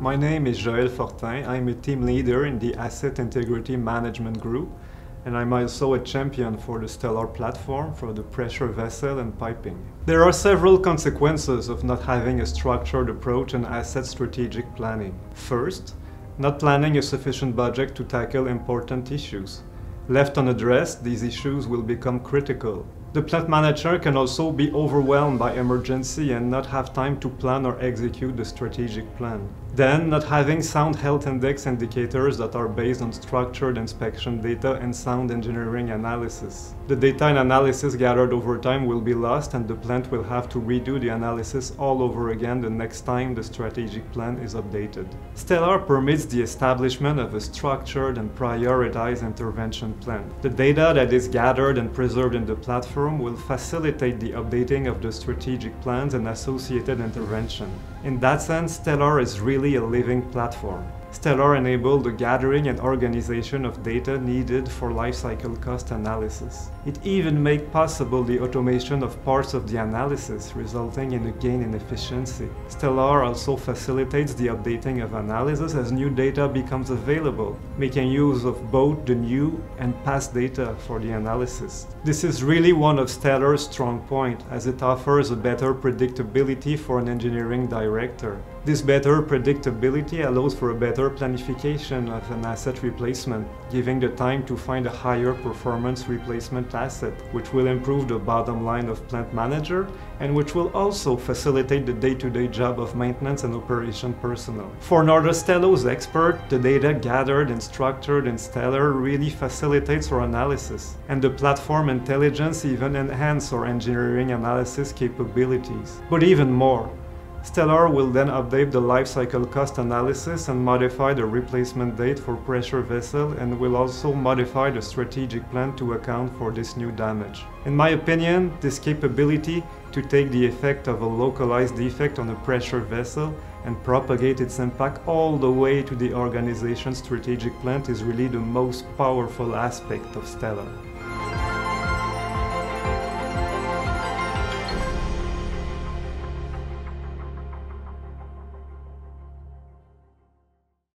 My name is Joël Fortin. I'm a team leader in the Asset Integrity Management Group, and I'm also a champion for the Stelar platform for the pressure vessel and piping. There are several consequences of not having a structured approach in asset strategic planning. First, not planning a sufficient budget to tackle important issues. Left unaddressed, these issues will become critical. The plant manager can also be overwhelmed by emergency and not have time to plan or execute the strategic plan. Then, not having sound health index indicators that are based on structured inspection data and sound engineering analysis. The data and analysis gathered over time will be lost, and the plant will have to redo the analysis all over again the next time the strategic plan is updated. Stelar permits the establishment of a structured and prioritized intervention plan. The data that is gathered and preserved in the platform will facilitate the updating of the strategic plans and associated intervention. In that sense, Stelar is really a living platform. Stelar enables the gathering and organization of data needed for lifecycle cost analysis. It even makes possible the automation of parts of the analysis, resulting in a gain in efficiency. Stelar also facilitates the updating of analysis as new data becomes available, making use of both the new and past data for the analysis. This is really one of Stelar's strong points, as it offers a better predictability for an engineering director. This better predictability allows for a better planification of an asset replacement, giving the time to find a higher performance replacement asset, which will improve the bottom line of plant manager and which will also facilitate the day-to-day job of maintenance and operation personnel. For Nordostelo's expert, the data gathered and structured in Stelar really facilitates our analysis, and the platform intelligence even enhances our engineering analysis capabilities. But even more, Stelar will then update the life cycle cost analysis and modify the replacement date for pressure vessel, and will also modify the strategic plan to account for this new damage. In my opinion, this capability to take the effect of a localized defect on a pressure vessel and propagate its impact all the way to the organization's strategic plan is really the most powerful aspect of Stelar.